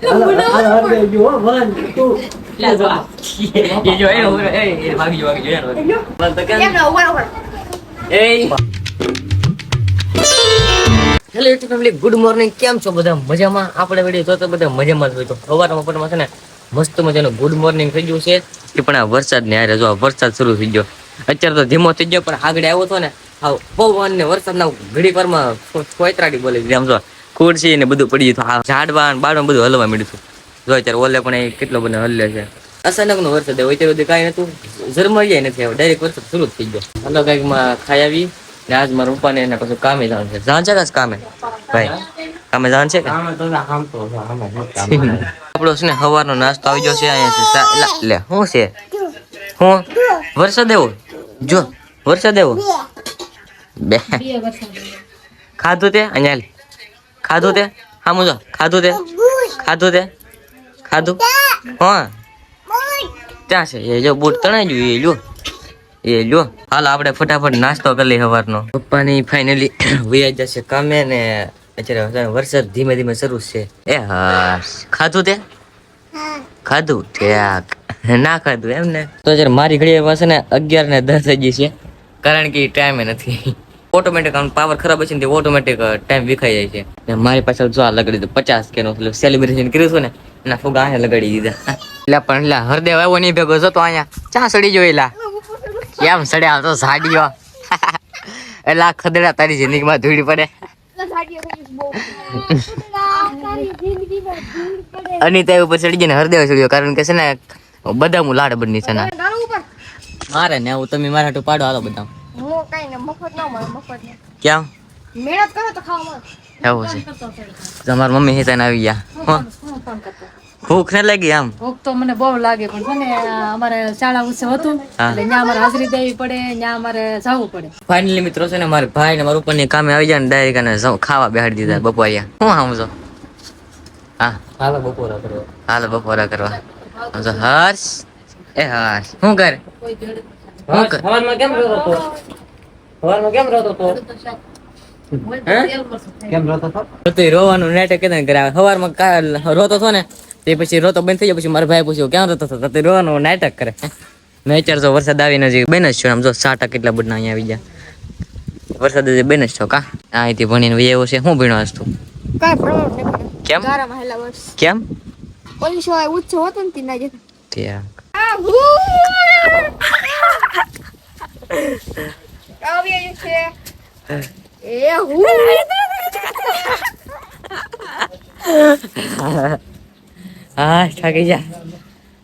Hello YouTube family, good morning. કેમ છો બધા? મજામાં? આપણે વિડીયો જોતો બધા મજામાં જ હોય. તો સવારમાં છે ને મસ્ત મજાનું ગુડ મોર્નિંગ થઈ ગયું છે. એ પણ આ વરસાદ ને હારે જો વરસાદ શરૂ થઈ ગયો. અત્યારે તો ધીમો થઈ ગયો, પણ આગળ આવ્યો હતો ને પવન ને વરસાદના ઘડીક વારમાં કોઈતરાડી બોલી દીધી. આમ જો ખુરશી ને બધું પડી ગયું. ઝાડવા બાળવા બધું હલવા મળ્યું. જો અત્યારે ઓલે પણ એ કેટલો બધો હલ્લે છે. અચાનક નો વરસાદ આવ્યો. અત્યારે બધું કાંઈ નતું, ઝરમરિયા નથી આવ્યો, ડાયરેક્ટ વરસાદ શરૂ થઈ ગયો. હલો કંઈક માં ખાઈ આવી ને આજ મારા પપ્પાને એને પછી કામે જવાનું છે. જાણ છે કે કામે ભાઈ કામે જવાનું છે કે આપણો છે ને સવારનો નાસ્તો આવી ગયો છે. અહીંયા છે લે શું છે? હું વરસાદ આવ્યો, જો વરસાદ આવ્યો બે ખાધું તે અહીંયા ખાધું તે હા મુજો ખાધું તે ખાધું હા ત્યાં છે. એ જો બૂટ તણાઈ ગયું. એ જો લ્યો હાલ આપણે ફટાફટ નાસ્તો કરી લઈએ સવારનો. પપ્પાની ફાઇનલી વૈયા જશે કામે ને અત્યારે વરસાદ ધીમે ધીમે શરૂ છે. એ હા ખાધું તે ખાધું ઠેક ના ખાધું એમ ને. તો અત્યારે મારી ઘડી પાસે ને 11 ને 10 થઈ ગઈ છે, કારણ કે ટાઈમે નથી. ઓટોમેટિક પાવર ખરાબ છે ને તે ઓટોમેટિક ટાઈમ વિખાઈ જાય છે. મારી પાછળ જો આ લગાડી દીધું 50 કે નું સેલિબ્રેશન કર્યું છું ને એના ફુગા અહીંયા લગાડી દીધા. એટલે પણ એટલે હરદેવ આવ્યો નહીં ભેગો જતો અહીંયા ચા સડી જોયેલા કેમ સડ્યા તો સાડીઓ એટલે આ ખદડા તારી જિંદગીમાં ધૂળી પડે. અનિતા ઉપર ચડી ગઈ ને હરદેવ ચડ્યો, કારણ કે છે ને બધા હું લાડ બની છે ને મારે ને આવું તમે મારા હાટુ પાડો હાલો બધા. કેમ મહેનત કરો તો ખાવા એવું છે? તમારી મમ્મી હિતાને આવી ગયા. ભૂખ ન લાગી? આમ ભૂખ તો મને બહુ લાગે, પણ છે ને અમારે શાળા ઉત્સવ હતું એટલે ત્યાં અમારે હાજરી દેવી પડે, ત્યાં અમારે જવું પડે. ફાઇનલી મિત્રો છે ને મારા ભાઈ ને મારા ઉપર ની કામે આવી જાય ને ડાયરેક્ટ અને ખાવા બેહાડી દીધા બપોરિયા. હું સમજો હા હાલો બપોરા કરવા, હાલો બપોરા કરવા. સમજો હર્ષ એ હર્ષ શું કરે? સવારમાં કેમ રહ્યો તો? સવારમાં કેમ રહ્યો તો? કેમ રોતો હતો? રોવાનું નાટક કેતા કરે. સવારમાં રોતો હતો ને તે પછી રોતો બંધ થઈ ગયો. પછી મારા ભાઈ પૂછ્યું ક્યાં રોતો હતો? તે રોવાનું નાટક કરે. મેં વિચાર જો વરસાદ આવીને જે બેન જ છો. આમ જો સાટા કેટલા બધા અહીંયા આવી ગયા. વરસાદ જે બેન જ છો કા અહીંથી ભણીને એવો છે. શું ભણ્યો હશે તું? કેમ કેમ પોલીસ વાળા ઉત્સવ હતો ને તેના જે ત્યાં આવ્યા છે. એ હું હા થાકી જા.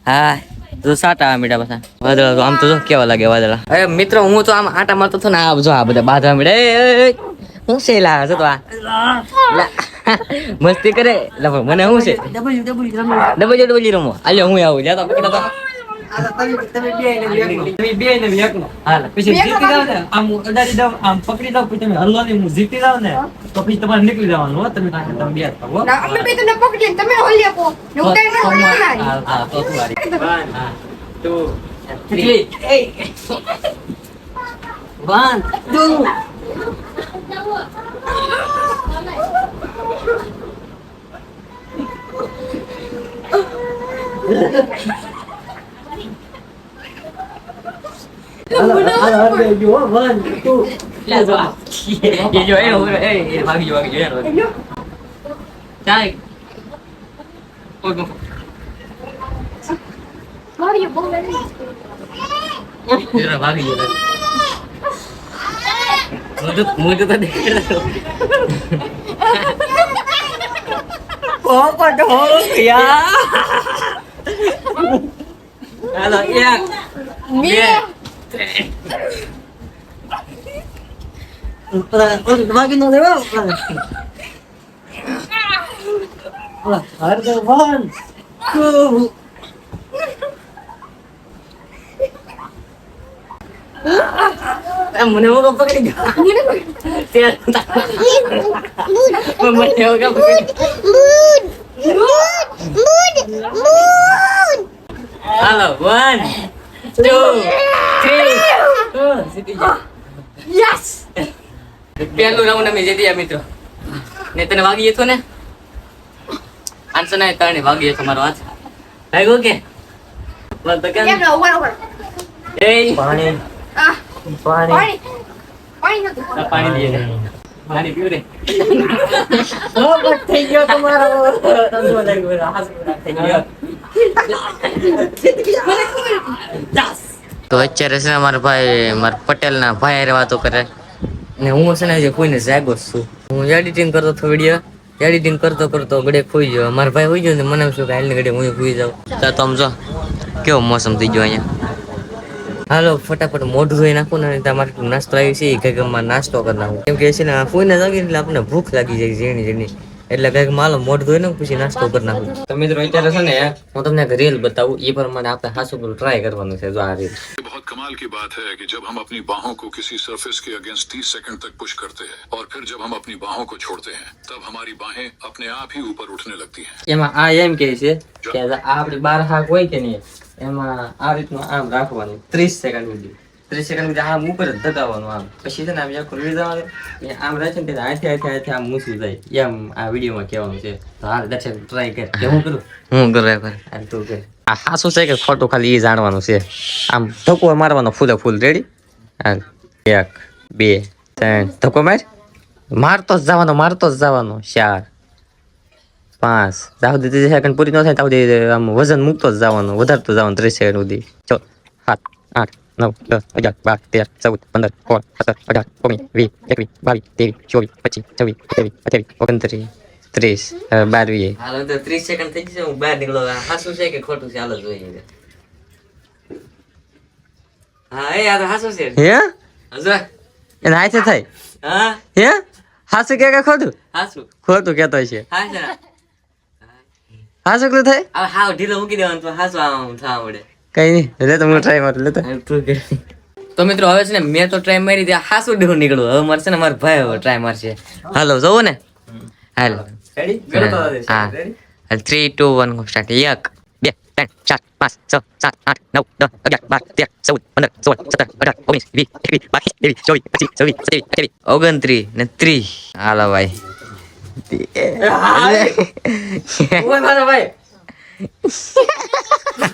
હા તો સાટા મીઠા પાછા વાદળા તો આમ તો જો કેવા લાગે વાદળા. અરે મિત્રો હું તો આમ આટા મારતો હતો ને આ જો આ બધા બાધા મીડે હું છે લા જો તો આ મસ્તી કરે મને શું છે ડબલ રમો. આલ્યો હું આવું જા તો પકડો તો તમે બે ને એકનો હાલ પછી જીતી જાવ ને આમ અડાડી દઉં આમ પકડી દઉં પછી તમે હલવા ને હું જીતી જાવ ને તો પછી તમારે નીકળી જવાનું હો. તમે કાંઈ તમે બે થાવ હો. અમે બે તમને પકડી તમે હોલી આપો ને ઉડાઈ ને હોલી બનાવી. હા તો તું વારી 1 2 મારી બહુ લડી જરા ભાગી ગયો. મુझे तो देख रहा પોપટ હો યાર. હાલો 1 2 ભાગી નો દેવો હર 1 2 મને वो पकड़ी गया મને वो पकड़ी हेलो 1 2 3 જીતી ગયા. યસ પહેલું રાઉન્ડ અમે જીત્યા મિત્રો. ને તને વાગી જતો ને આન્સર ના ત્રણે વાગ્યો તમારો હાથ ભાગ્યો કે બોલ તો કેમ એમ ના ઉભા એ પાણી આ પાણી પાણી પાણી નથી આ પાણી દે પાણી પીવ રે થઈ ગયો તમારો તો અત્યારે છે ને મારા ભાઈ મારા પટેલના ભાઈ હારે વાતો કરે ને હું છે ને હજી કોઈને જાગો જ છું હું એડિટિંગ કરતો હતો વિડીયો એડિટિંગ કરતો કરતો ગળે ખોઈ ગયો મારા ભાઈ હોઈ ગયો ને મને એમ શું કે હાલની ઘડે હું ખોઈ જાઉં તો તમે જો કેવો મોસમ થઈ ગયો અહીંયા હાલો ફટાફટ મોઢું ધોઈ નાખું ને તમારે નાસ્તો આવી છે એ ઘરમાં નાસ્તો કરી નાખું કેમ કે છે ને કોઈને જાગી એટલે આપણને ભૂખ લાગી જાય ઝીણી ઝીણી એટલે કઈક માલો મોઢું ધોઈ નાખું પછી નાસ્તો કરી નાખું તો મિત્રો અત્યારે છે ને હું તમને એક રીલ બતાવું એ પ્રમાણે આપણે હાસુ ટ્રાય કરવાનું છે જો આ રીલ बहुत कमाल की बात है कि जब हम अपनी बाहों को किसी सरफेस के अगेंस्ट 30 सेकंड तक पुश करते हैं और फिर जब हम अपनी बाहों को छोड़ते हैं तब हमारी बाहें अपने आप ही ऊपर उठने लगती हैं। એમાં આ એમ કહે છે કે આ આપણી 12 હાક હોય કે નહીં એમાં આ રીતનું આમ રાખવાનું 30 સેકન્ડ સુધી 30 સેકન્ડ સુધી આમ ઉપર જ દબાવવાનું આમ પછી છે ને આમ આખું લઈ જવાનું આમ રહે છે ને હાથે આમ મૂસું જાય એમ આ વિડીયોમાં કહેવાનું છે તો હાલ દર્શક ટ્રાય કર કે હું કરું હાલ તું કર આ હાસું છે કે ખોટું ખાલી એ જાણવાનું છે આમ ધક્કો મારવાનો ફૂલે ફૂલ રેડી હાલ 1 2 3 ધક્કો મારતો જ જવાનો 4 5 દાવ દે 30 સેકન્ડ પૂરી ન થાય તાવ દે આમ વજન મૂકતો જ જવાનું વધારતો જવાનું 30 સેકન્ડ સુધી 6 7 8 9 10 11 12 13 14 15 16 17 18 19 20 21 23 22 હાલો તો 30 સેકન્ડ થઈ જશે હું બહાર નીકળો હાસું છે કે ખોટું છે હાલો જોઈએ હા એ આ તો હાસું છે હે હજુ એને હાથે થાય હા હે હાસું કે ખોટું હાસું ખોટું કહેતો છે હા સર હાસું કે થાય હવે હાવ ઢીલો મૂકી દેવાનું તો હાસું આમ થવા પડે કઈ નહીં લે તો હું ટ્રાય મારું લે તો મિત્રો હવે છે ને મેં તો ટ્રાય મારી દે હાસું ઢીલું નીકળું હવે મારે છે ને મારા ભાઈ હવે ટ્રાય મારશે હાલો જોવો ને હાલ રેડી હા 3 2 1 સ્ટાર્ટ 1 2 3 4 5 6 7 8 9 10 11 12 13 14 15 16 17 18 19 20 21 22 23 24 25 26 27 28 29 ને 30 હાલો ભાઈ ઓય મારો ભાઈ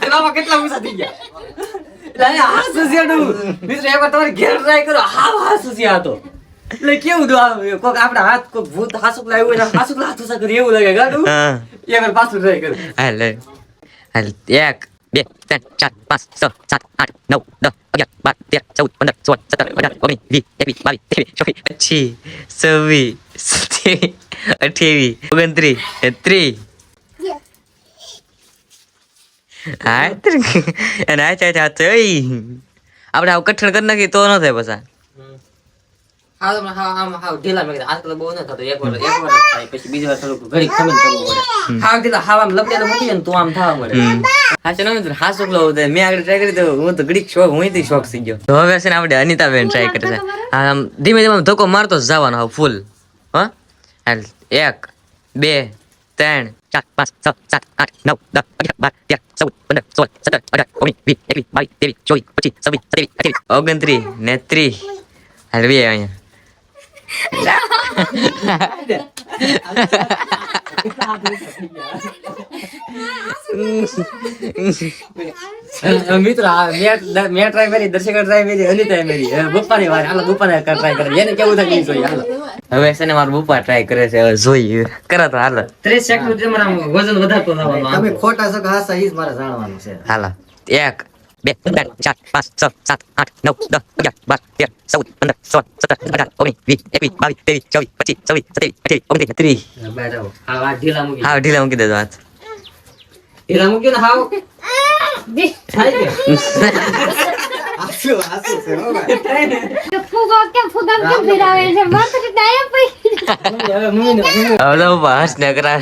એલામાં કેટલા ઊંચા થઈ ગયા એટલે હાસુ છેડું મિત્રો એકવાર તમારે ઘેર ટ્રાય કરો હાસુ છે આ તો એટલે કેવું દો કોક આપડા હાથ કોક ભૂત હાસુક લાવ્યું હોય હાસુક હાથ ઉસા કરી એવું લાગે ગાડું એકવાર પાછું ટ્રાય કરો હાલ 1 2 3 4 5 6 7 8 9 10 11 12 13 14 15 16 17 18 19 20 હા અને આ આપણે આવું કઠણ કરી નાખીએ તો ન થાય પાછા ઢીલા મેં આજકાલ બહુ ન થતો એકવાર થાય પછી બીજી વાર થોડું ઘડી ખમીને કરવું પડે ઢીલા આમ લપડેલો મૂકી ને તો આમ થવા મળે હા ચલો મિત્રો હાસુક લો મેં આગળ ટ્રાય કરી તો હું તો ઘડીક શોખ હું શોખ થઈ ગયો તો હવે છે ને આપણે અનિતાબેન ટ્રાય કરે છે આમ ધીમે ધીમે ધક્કો મારતો જ જવાનો હવે ફૂલ હા હાલ 1 2 3 4 5 6 7 8 9 10 11 12 13 14 15 16 17 18 19 20 21 22 23 24 25 26 27 28 29 ને 30 હાલ બે અહીંયા મિત્રો મેં ટ્રાય કરી દર્શક ટ્રાય કરી અનિતા મેરી બપ્પાની વાર હાલો બપ્પાને ટ્રાય કરે એને કેવું થાય નહીં જોઈએ હાલો હવે છે ને મારો બપ્પા ટ્રાય કરે છે હવે જોઈએ કરે તો હાલો 30 સેકન્ડ તમારા વજન વધારતો જવાનું તમે ખોટા છો કે હાસા ઈ જ મારે જાણવાનું છે હાલો 1 2 3 4 5 6 7 8 9 10 11 12 13 14 15 16 17 18 19 20 21 22 23 24 25 27 28 29 30 બેઠો હા ઢીલા મૂકી દેજો હાથ ઢીલા મૂક્યો ને હાવ થાય કે આસુ છે હો ભાઈ ફુગા કેમ ફિરાવે છે મત ડાયા પઈ હવે બસ ન કરા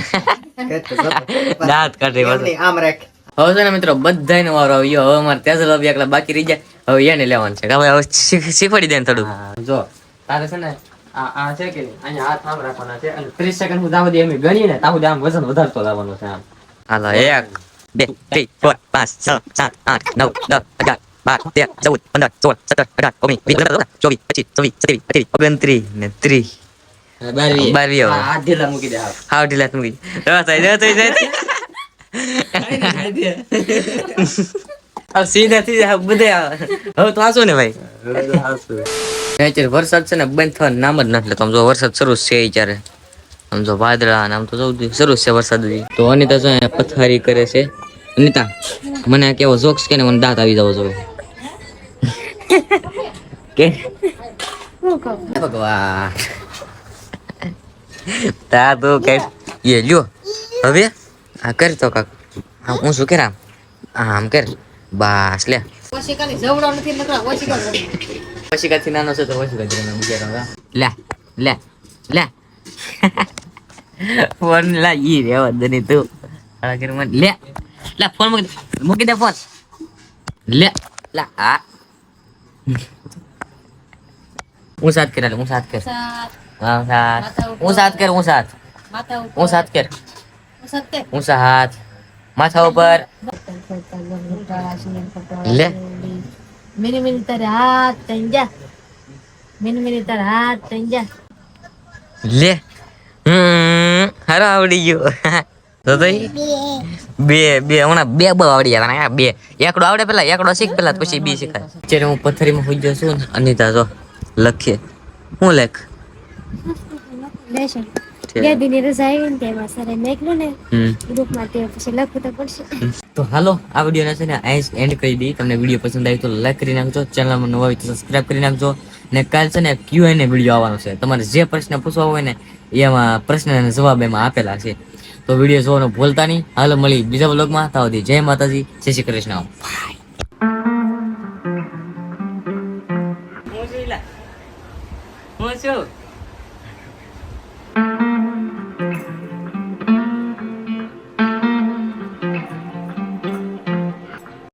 દાંત કાઢી બસ આમ રાખ હવે છે ને મિત્રો બધાયનો વારો આવ્યો હવે અમારે તેજલ ભાભી એકલા બાકી રહી જાય હવે એને લેવાનું છે હવે શીખવાડી દે ને થોડું જો તારે છે ને આ છે કે અહીંયા હાથ આમ રાખવાના છે અને 30 સેકન્ડ હું દાવ દે એમ ગણીએ ને તાવ દે આમ વજન વધારતો જવાનું છે આમ હાલો 1 2 3 4 5 6 7 8 9 10 11 12 13 14 15 16 17 18 19 20 21 22 23 24 25 27 28 29 ને 30 12 12 હવે. આ ઢીલા મૂકી દે હાવ ઢીલા મૂકી જાય. હવે સીધા થઈ જાય બધે આવે. હવે તો આસો ને ભાઈ. અત્યારે વરસાદ છે ને બંધ થવાનું નામ જ નથી લેતો. આમ જો વરસાદ શરૂ જ છે અત્યારે. આમ જો વાદળા ને આમ તો સૌથી શરૂ જ છે વરસાદ હજી. તો અનિતા જો અહીંયા પથારી કરે છે. અનિતા મને આ કેવો જોક્સ કે ને મને દાંત આવી જવો જોઈએ કે ભગવાન તા તો કઈ એ લ્યો હવે આ કર તો કાક હું શું કર આમ કર બસ લે ઓશિકાની જવડો નથી નકરા ઓશિકા પછી કાથી નાનો છે તો પછી કાથી રમે બિચારો લે લે લે ફોન લા ઈ રેવા દની તું આ કર મને લે લે ફોન મૂકી દે ફોન લે લા આ હું સાથ કર હું સાથ કર હા સાથ હું સાથ કર હું સાથ માથા ઉપર હું સાથ કર સત્તે હું હાથ માથા ઉપર લે મિની મિની તારે હાથ તંજા મિની મિની તારે હાથ તંજા લે હારો આવડી ગયો તો તઈ બે હમણાં બે આવડી ગયા બે એકડો આવડે પેલા એકડો શીખ પેલા પછી બી શીખાય અત્યારે હું પથ્થરીમાં હોઈ ગયો છું ને અનિતા જો લખીએ હું લેખ લેશન બે દિની રજા આવી ને તેમાં સરે મેકલું ને ગ્રુપમાં તે પછી લખવું તો પડશે તો હાલો આ વિડીયોને છે ને અહીં એન્ડ કરી દઈ. તમને વિડીયો પસંદ આવી તો લાઈક કરી નાખજો, ચેનલમાં નવા હોય તો સબસ્ક્રાઇબ કરી નાખજો. ને કાલ છે ને Q&A વિડીયો આવવાનો છે. તમારે જે પ્રશ્ન પૂછવા હોય ને એમાં પ્રશ્નના જવાબ એમાં આપેલા છે. તો વિડીયો જોવાનું ભૂલતા નહીં. હાલો મળી બીજા વ્લોગમાં. તાવથી જય માતાજી, જય શ્રી કૃષ્ણ. બાય.